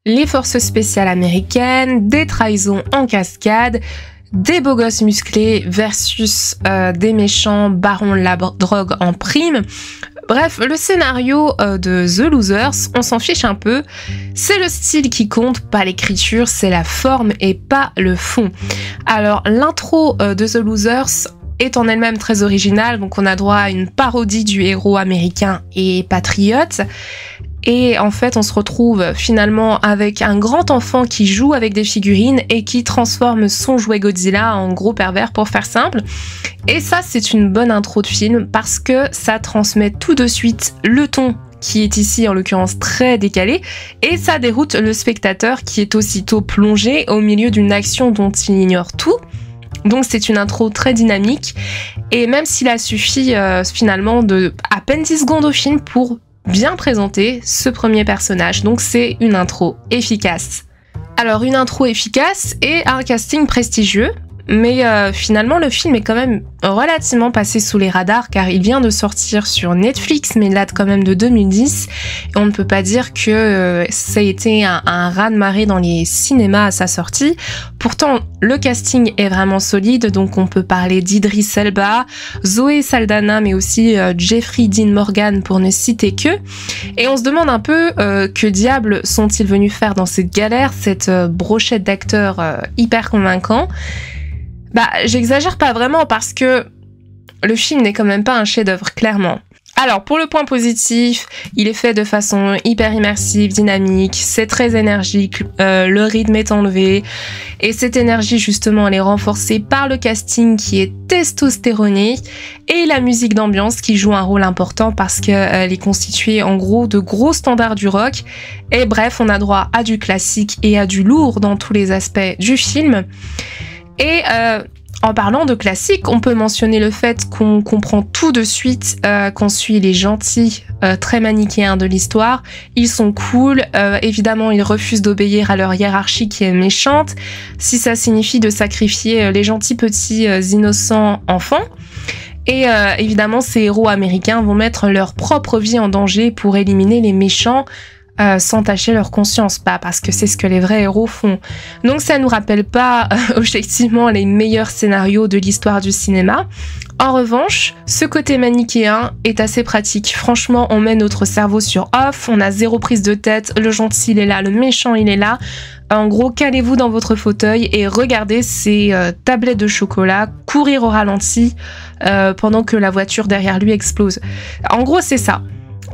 les forces spéciales américaines, des trahisons en cascade, des beaux gosses musclés versus des méchants barons de la drogue en prime. Bref, le scénario de The Losers, on s'en fiche un peu. C'est le style qui compte, pas l'écriture, c'est la forme et pas le fond. Alors, l'intro de The Losers est en elle-même très originale, donc on a droit à une parodie du héros américain et patriote. Et en fait, on se retrouve finalement avec un grand enfant qui joue avec des figurines et qui transforme son jouet Godzilla en gros pervers, pour faire simple. Et ça, c'est une bonne intro de film parce que ça transmet tout de suite le ton qui est ici en l'occurrence très décalé, et ça déroute le spectateur qui est aussitôt plongé au milieu d'une action dont il ignore tout. Donc c'est une intro très dynamique, et même s'il a suffi finalement de à peine 10 secondes au film pour bien présenter ce premier personnage, donc c'est une intro efficace. Alors une intro efficace et un casting prestigieux, mais finalement le film est quand même relativement passé sous les radars car il vient de sortir sur Netflix, mais il date quand même de 2010 et on ne peut pas dire que ça a été un raz-de-marée dans les cinémas à sa sortie. Pourtant le casting est vraiment solide, donc on peut parler d'Idris Elba, Zoé Saldana, mais aussi Jeffrey Dean Morgan pour ne citer que. Et on se demande un peu que diable sont-ils venus faire dans cette galère, cette brochette d'acteurs hyper convaincants. Bah, j'exagère pas vraiment parce que le film n'est quand même pas un chef-d'œuvre, clairement. Alors, pour le point positif, il est fait de façon hyper immersive, dynamique, c'est très énergique, le rythme est enlevé, et cette énergie, justement, elle est renforcée par le casting qui est testostéroné, et la musique d'ambiance qui joue un rôle important parce qu'elle est constituée, en gros, de gros standards du rock, et bref, on a droit à du classique et à du lourd dans tous les aspects du film. Et en parlant de classique, on peut mentionner le fait qu'on comprend tout de suite qu'on suit les gentils très manichéens de l'histoire. Ils sont cool, évidemment ils refusent d'obéir à leur hiérarchie qui est méchante, si ça signifie de sacrifier les gentils petits innocents enfants. Et évidemment ces héros américains vont mettre leur propre vie en danger pour éliminer les méchants, sans tacher leur conscience, pas parce que c'est ce que les vrais héros font. Donc ça nous rappelle pas objectivement les meilleurs scénarios de l'histoire du cinéma. En revanche, ce côté manichéen est assez pratique. Franchement, on met notre cerveau sur off, on a zéro prise de tête, le gentil il est là, le méchant il est là. En gros, calez-vous dans votre fauteuil et regardez ces tablettes de chocolat courir au ralenti pendant que la voiture derrière lui explose. En gros, c'est ça.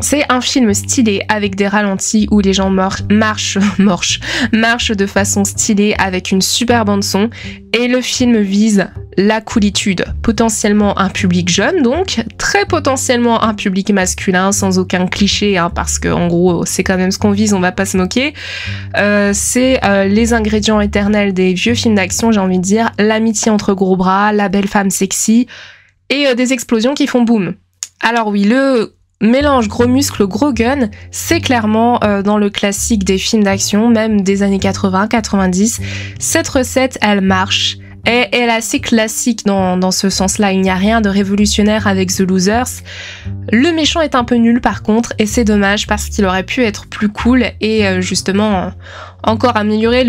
C'est un film stylé avec des ralentis où les gens marchent de façon stylée avec une super bande son, et le film vise la coolitude, potentiellement un public jeune, donc très potentiellement un public masculin sans aucun cliché, hein, parce que en gros c'est quand même ce qu'on vise, on va pas se moquer. C'est les ingrédients éternels des vieux films d'action, j'ai envie de dire, l'amitié entre gros bras, la belle femme sexy et des explosions qui font boum. Alors oui, le mélange gros muscles, gros gun, c'est clairement dans le classique des films d'action, même des années 80-90. Cette recette, elle marche. Et elle est assez classique dans ce sens-là. Il n'y a rien de révolutionnaire avec The Losers. Le méchant est un peu nul par contre, et c'est dommage parce qu'il aurait pu être plus cool et justement encore améliorer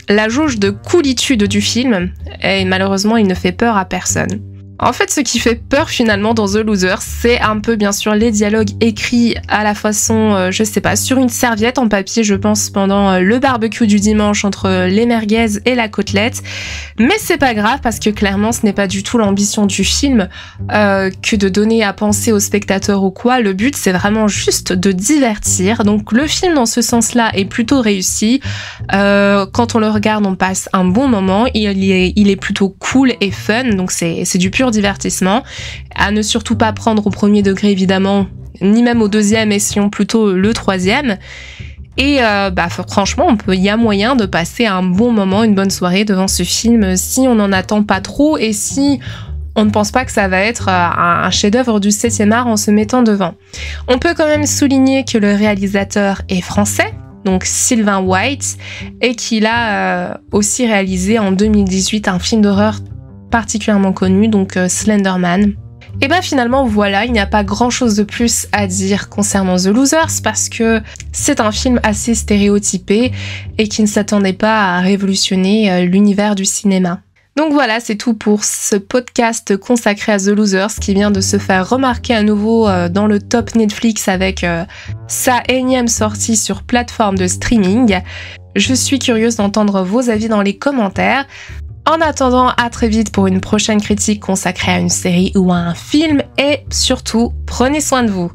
la jauge de coolitude du film. Et malheureusement, il ne fait peur à personne. En fait, ce qui fait peur finalement dans The Losers, c'est un peu bien sûr les dialogues écrits à la façon, je sais pas, sur une serviette en papier, je pense, pendant le barbecue du dimanche entre les merguez et la côtelette. Mais c'est pas grave parce que clairement, ce n'est pas du tout l'ambition du film que de donner à penser aux spectateurs ou quoi. Le but, c'est vraiment juste de divertir. Donc le film, dans ce sens-là, est plutôt réussi. Quand on le regarde, on passe un bon moment. Il est plutôt cool et fun, donc c'est du pur divertissement, à ne surtout pas prendre au premier degré évidemment, ni même au deuxième, essayons plutôt le troisième. Et franchement, il y a moyen de passer un bon moment, une bonne soirée devant ce film si on n'en attend pas trop et si on ne pense pas que ça va être un chef-d'œuvre du 7e art en se mettant devant. On peut quand même souligner que le réalisateur est français, donc Sylvain White, et qu'il a aussi réalisé en 2018 un film d'horreur particulièrement connu, donc Slender Man. Et bah finalement voilà, il n'y a pas grand chose de plus à dire concernant The Losers parce que c'est un film assez stéréotypé et qui ne s'attendait pas à révolutionner l'univers du cinéma. Donc voilà, c'est tout pour ce podcast consacré à The Losers qui vient de se faire remarquer à nouveau dans le top Netflix avec sa énième sortie sur plateforme de streaming. Je suis curieuse d'entendre vos avis dans les commentaires. En attendant, à très vite pour une prochaine critique consacrée à une série ou à un film et surtout, prenez soin de vous.